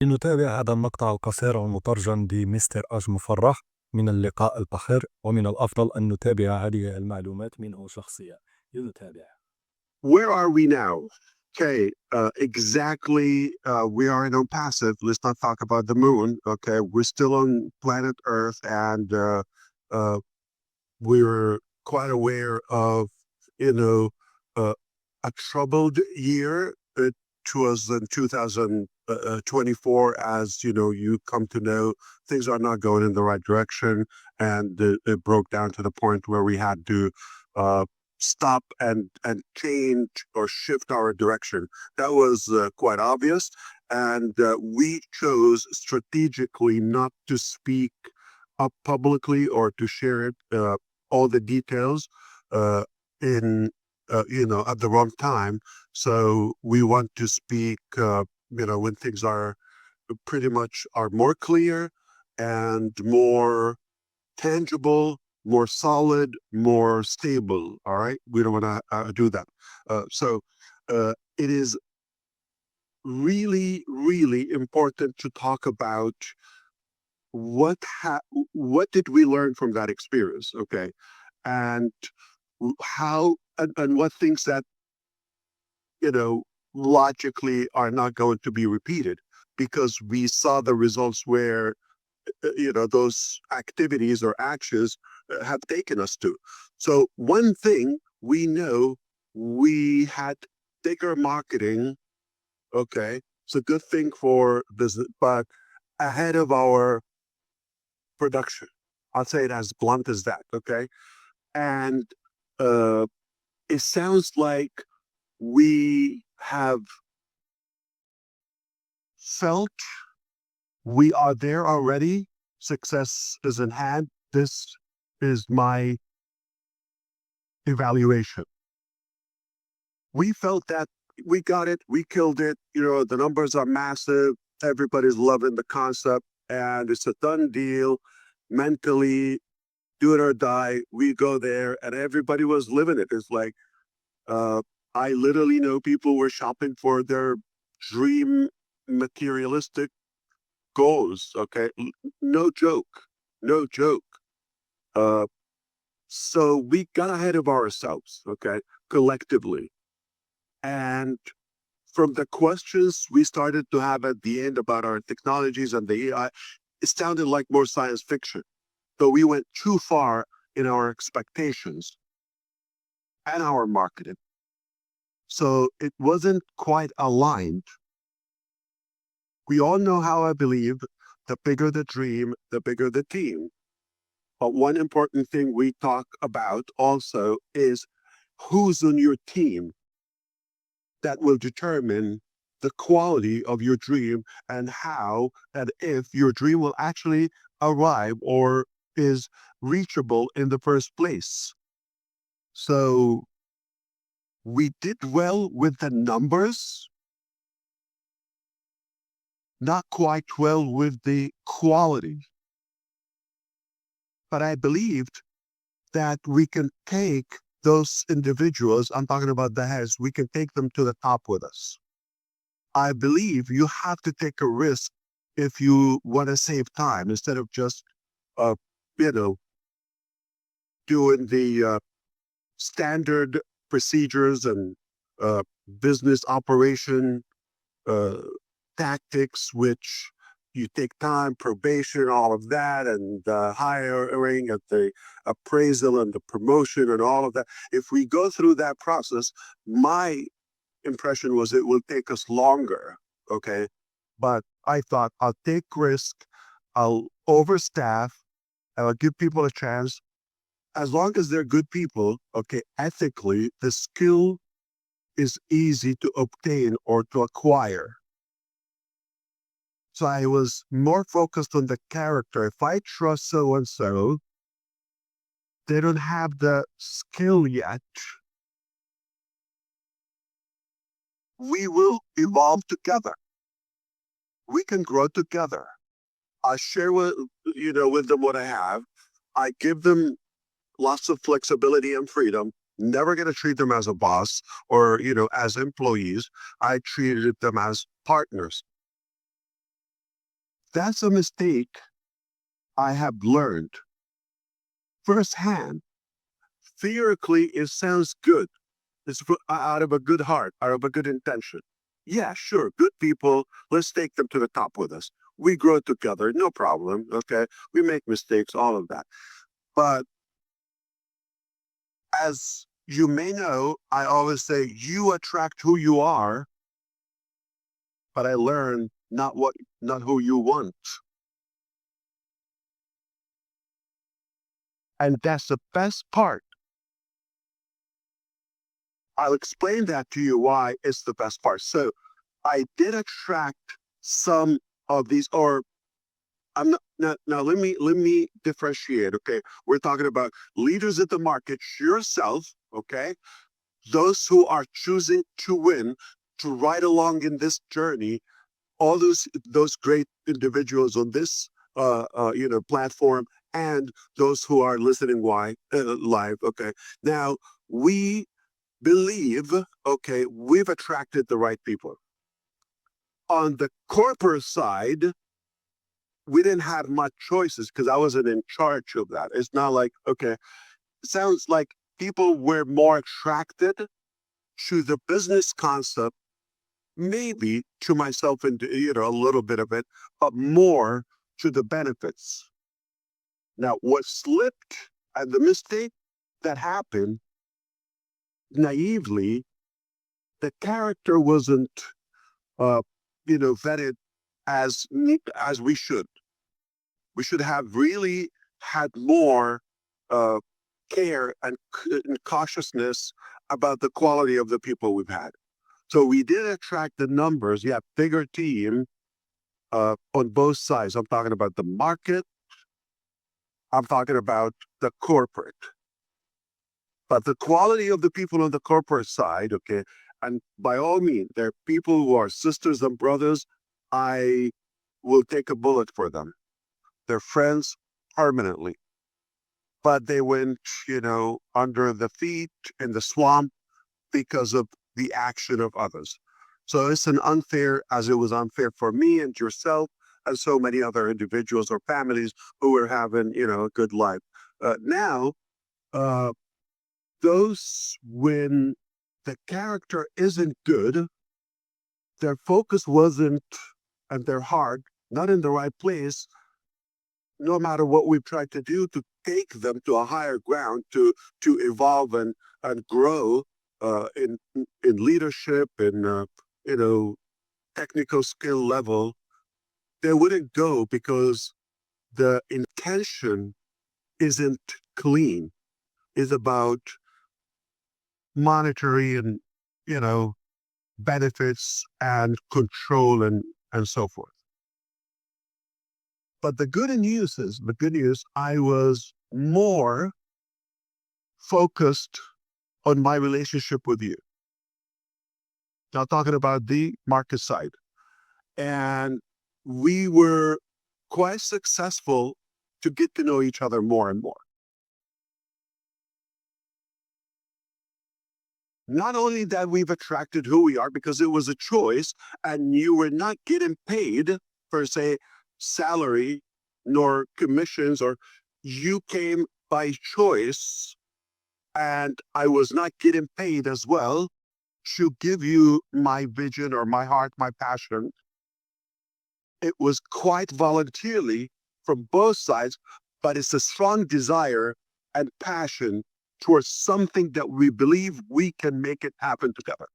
لنتابع هذا المقطع القصير المترجم بمستر مفرح من اللقاء الأخير، ومن الأفضل أن نتابع هذه المعلومات منه شخصيا. لنتابع. Where are we now? Okay, exactly. We are in passive. Let's not talk about the moon. Okay, we're still on planet Earth, and we're quite aware of, you know, uh, a troubled year. It was in 2024, as you know, you come to know things are not going in the right direction, and it broke down to the point where we had to stop and change or shift our direction. That was quite obvious, and we chose strategically not to speak up publicly or to share it, all the details, in at the wrong time. So we want to speak, when things are pretty much are more clear and more tangible, more solid, more stable. All right, we don't want to do that. It is really, really important to talk about what what did we learn from that experience, okay, and how and what things that you know logically are not going to be repeated, because we saw the results where those activities or actions have taken us to. So one thing we know, we had bigger marketing. Okay, it's a good thing for business, but ahead of our production. I'll say it as blunt as that. Okay, and uh, it sounds like we have felt we are there already. Success is in hand. This is my evaluation. We felt that we got it, we killed it. The numbers are massive. Everybody's loving the concept, and it's a done deal. Mentally, do it or die. We go there, and everybody was living it. It's like, uh, I literally know people were shopping for their dream materialistic goals. Okay, no joke, no joke. Uh, so we got ahead of ourselves. Okay, collectively, and from the questions we started to have at the end about our technologies and the AI, it sounded like more science fiction. So we went too far in our expectations and our marketing. So it wasn't quite aligned. We all know how I believe the bigger the dream, the bigger the team. But one important thing we talk about also is who's on your team. That will determine the quality of your dream and how and if your dream will actually arrive or is reachable in the first place. So we did well with the numbers, not quite well with the quality. But I believed that we can take those individuals, I'm talking about the heads, we can take them to the top with us. I believe you have to take a risk if you want to save time instead of just, uh, you know, doing the standard procedures and uh, business operation uh, tactics, which you take time, probation, all of that, and hiring and the appraisal and the promotion and all of that. If we go through that process, my impression was it will take us longer. Okay. But I thought I'll take risk, I'll overstaff, and I'll give people a chance. As long as they're good people, okay, ethically, the skill is easy to obtain or to acquire. So I was more focused on the character. If I trust so and so, they don't have the skill yet. We will evolve together. We can grow together. I share with them what I have. I give them lots of flexibility and freedom. Never going to treat them as a boss or as employees. I treated them as partners. That's a mistake I have learned firsthand. Theoretically, it sounds good. It's out of a good heart, out of a good intention. Yeah, sure, good people, let's take them to the top with us. We grow together, no problem, okay? We make mistakes, all of that. But as you may know, I always say you attract who you are, but I learned not who you want. And that's the best part. I'll explain that to you why it's the best part. So I did attract some of these, or I'm not now let me differentiate. Okay. We're talking about leaders in the market, yourself, okay, those who are choosing to win, to ride along in this journey, all those great individuals on this platform, and those who are listening live. Okay. Now we believe, okay, we've attracted the right people. On the corporate side, we didn't have much choices because I wasn't in charge of that. It's not like, okay, it sounds like people were more attracted to the business concept, maybe to myself and, a little bit of it, but more to the benefits. Now, what slipped and the mistake that happened naively, the character wasn't, vetted as neat as we should. We should have really had more uh, care and cautiousness about the quality of the people we've had. So we did attract the numbers, yeah, bigger team on both sides. I'm talking about the market, I'm talking about the corporate. But the quality of the people on the corporate side, okay, and by all means, they're people who are sisters and brothers. I will take a bullet for them. They're friends permanently. But they went, under the feet in the swamp because of the action of others. So it's an unfair, as it was unfair for me and yourself and so many other individuals or families who were having, a good life. Now, uh, those when the character isn't good, their focus wasn't, and their heart not in the right place, no matter what we've tried to do to take them to a higher ground, to evolve and grow in leadership and technical skill level, they wouldn't go because the intention isn't clean. Is about monetary and you know benefits and control and so forth. But the good news, I was more focused on my relationship with you. Now, talking about the market side. And we were quite successful to get to know each other more and more. Not only that, we've attracted who we are because it was a choice, and you were not getting paid for, say, salary nor commissions, or you came by choice, and I was not getting paid as well to give you my vision or my heart, my passion. It was quite voluntarily from both sides, but it's a strong desire and passion towards something that we believe we can make it happen together.